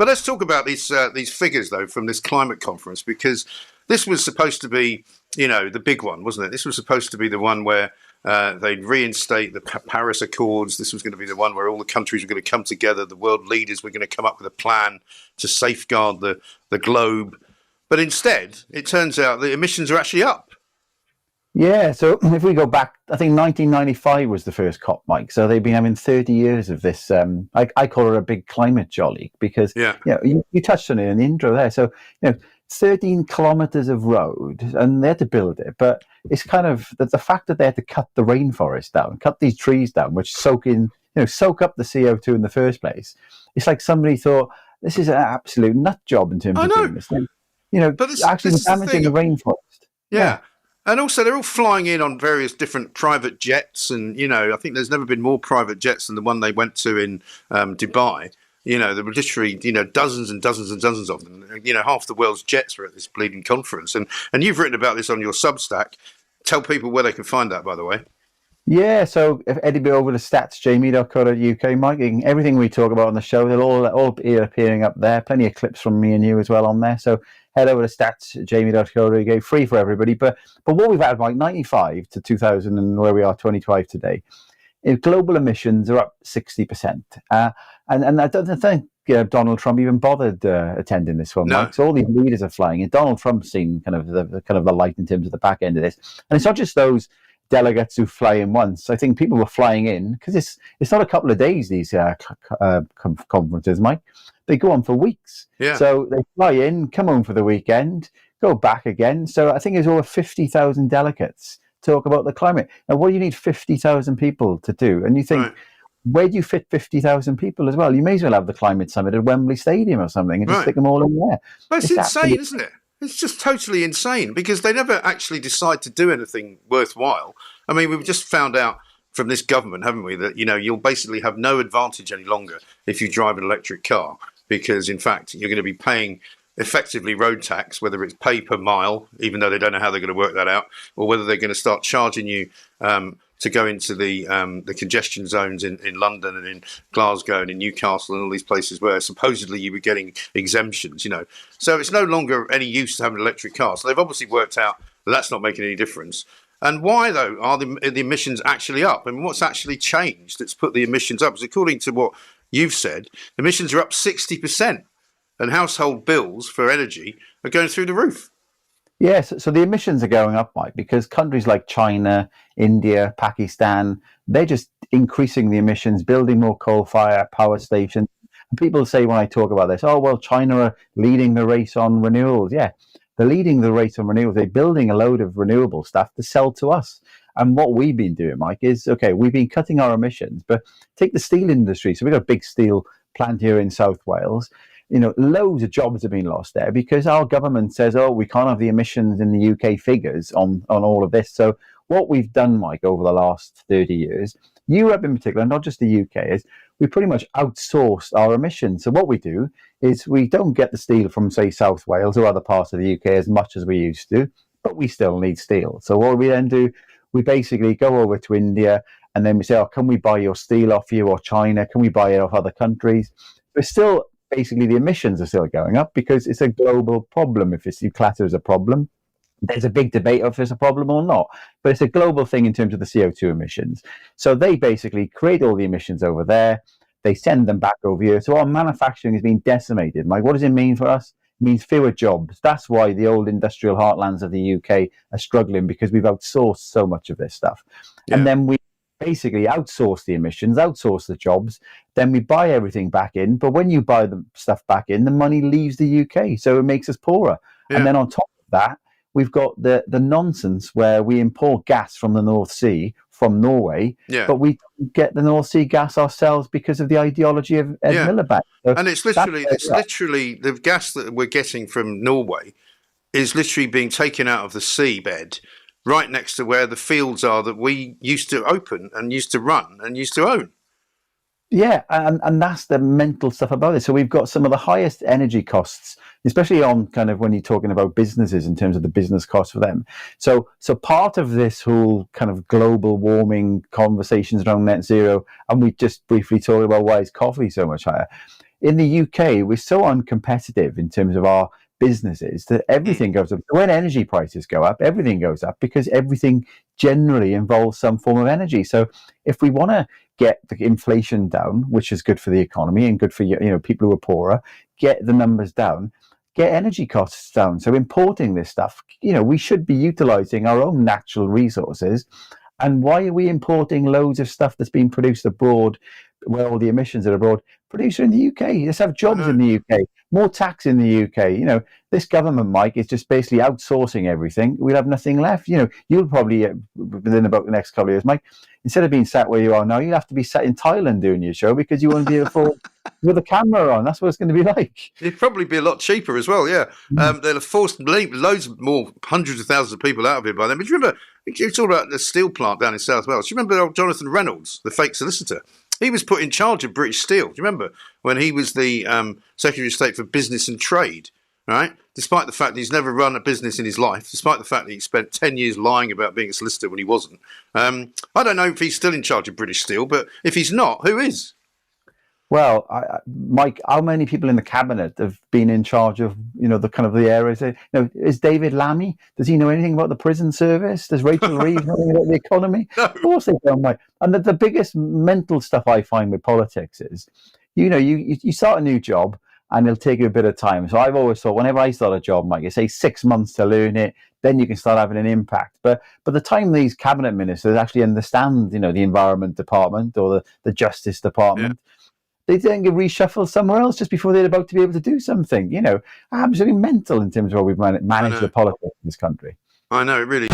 But let's talk about these figures, though, from this climate conference, because this was supposed to be, the big one, wasn't it? This was supposed to be the one where they'd reinstate the Paris Accords. This was going to be the one where all the countries were going to come together. The world leaders were going to come up with a plan to safeguard the globe. But instead, it turns out the emissions are actually up. Yeah, so if we go back, I think 1995 was the first COP, Mike. So they've been having 30 years of this. I call it a big climate jolly because you touched on it in the intro there. So 13 kilometers of road, and they had to build it. But it's kind of the fact that they had to cut the rainforest down, cut these trees down, which soak up the CO2 in the first place. It's like somebody thought this is an absolute nut job in terms of doing this thing. But actually damaging the rainforest. Yeah. And also, they're all flying in on various different private jets. And, I think there's never been more private jets than the one they went to in Dubai. There were literally, dozens and dozens and dozens of them. Half the world's jets were at this bleeding conference. And you've written about this on your Substack. Tell people where they can find that, by the way. Yeah, so if Eddie over to statsjamie.co.uk, Mike, everything we talk about on the show, they'll all be appearing up there. Plenty of clips from me and you as well on there. So head over to statsjamie.co.uk, free for everybody. But what we've had, Mike, 95 to 2000 and where we are 2025 today, global emissions are up 60%. And I don't think Donald Trump even bothered attending this one, Mike. So all these leaders are flying in. Donald Trump's seen kind of the light in terms of the back end of this. And it's not just those delegates who fly in once. I think people were flying in because it's not a couple of days, these conferences, Mike. They go on for weeks. Yeah. So they fly in, come home for the weekend, go back again. So I think there's over 50,000 delegates talk about the climate. Now, what do you need 50,000 people to do? And you think, where do you fit 50,000 people as well? You may as well have the climate summit at Wembley Stadium or something and just stick them all in there. But it's insane, isn't it? It's just totally insane because they never actually decide to do anything worthwhile. I mean, we've just found out from this government, haven't we, that, you'll basically have no advantage any longer if you drive an electric car because, in fact, you're going to be paying effectively road tax, whether it's pay per mile, even though they don't know how they're going to work that out, or whether they're going to start charging you to go into the congestion zones in London and in Glasgow and in Newcastle and all these places where supposedly you were getting exemptions, So it's no longer any use to have an electric car. So they've obviously worked out that that's not making any difference. And why, though, are the emissions actually up? And what's actually changed that's put the emissions up? Because according to what you've said, emissions are up 60%. And household bills for energy are going through the roof. Yes, so the emissions are going up, Mike, because countries like China, India, Pakistan, they're just increasing the emissions, building more coal-fired power stations. And people say when I talk about this, China are leading the race on renewables. Yeah, they're leading the race on renewables. They're building a load of renewable stuff to sell to us. And what we've been doing, Mike, is, we've been cutting our emissions, but take the steel industry. So we've got a big steel plant here in South Wales. Loads of jobs have been lost there because our government says, we can't have the emissions in the UK figures on all of this. So what we've done, Mike, over the last 30 years, Europe in particular, not just the UK, is we pretty much outsourced our emissions. So what we do is we don't get the steel from, say, South Wales or other parts of the UK as much as we used to, but we still need steel. So what we then do, we basically go over to India and then we say, can we buy your steel off you, or China? Can we buy it off other countries? But still, basically, the emissions are still going up because it's a global problem. If you class it as a problem, there's a big debate of if it's a problem or not. But it's a global thing in terms of the CO2 emissions. So they basically create all the emissions over there. They send them back over here. So our manufacturing has been decimated. Mike, what does it mean for us? It means fewer jobs. That's why the old industrial heartlands of the UK are struggling, because we've outsourced so much of this stuff. Yeah. And then we basically outsource the emissions, outsource the jobs, then we buy everything back in. But when you buy the stuff back in, the money leaves the UK, so it makes us poorer. Yeah. And then on top of that, we've got the nonsense where we import gas from the North Sea, from Norway, but we don't get the North Sea gas ourselves because of the ideology of Ed Miliband. So and it's literally the gas that we're getting from Norway is literally being taken out of the seabed right next to where the fields are that we used to open and used to run and used to own. Yeah, and that's the mental stuff about it. So we've got some of the highest energy costs, especially on kind of when you're talking about businesses in terms of the business costs for them. So part of this whole kind of global warming conversations around net zero, and we just briefly talked about why is coffee so much higher, in the UK, we're so uncompetitive in terms of our businesses that everything goes up. When energy prices go up, everything goes up because everything generally involves some form of energy. So if we want to get the inflation down, which is good for the economy and good for people who are poorer, get the numbers down, get energy costs down. So importing this stuff, we should be utilizing our own natural resources. And why are we importing loads of stuff that's been produced abroad, where all the emissions are abroad? Produce it in the UK. Let's have jobs in the UK, more tax in the UK. This government, Mike, is just basically outsourcing everything. We'll have nothing left. You'll probably, within about the next couple of years, Mike, instead of being sat where you are now, you'll have to be sat in Thailand doing your show because you won't be able to afford with a camera on. That's what it's going to be like. It'd probably be a lot cheaper as well, yeah. They'll have forced loads more, hundreds of thousands of people out of here by then. But do you remember, you talked about the steel plant down in South Wales. Do you remember old Jonathan Reynolds, the fake solicitor? He was put in charge of British Steel. Do you remember when he was the Secretary of State for Business and Trade, right? Despite the fact that he's never run a business in his life, despite the fact that he spent 10 years lying about being a solicitor when he wasn't. I don't know if he's still in charge of British Steel, but if he's not, who is? Well, Mike, how many people in the cabinet have been in charge of, the kind of the areas? Is David Lammy? Does he know anything about the prison service? Does Rachel Reeves know anything about the economy? No. Of course they don't, Mike. And the biggest mental stuff I find with politics is, you start a new job and it'll take you a bit of time. So I've always thought, whenever I start a job, Mike, you say 6 months to learn it, then you can start having an impact. But the time these cabinet ministers actually understand, the environment department or the justice department, they then get reshuffled somewhere else just before they're about to be able to do something. Absolutely mental in terms of how we've managed the politics in this country. I know, it really.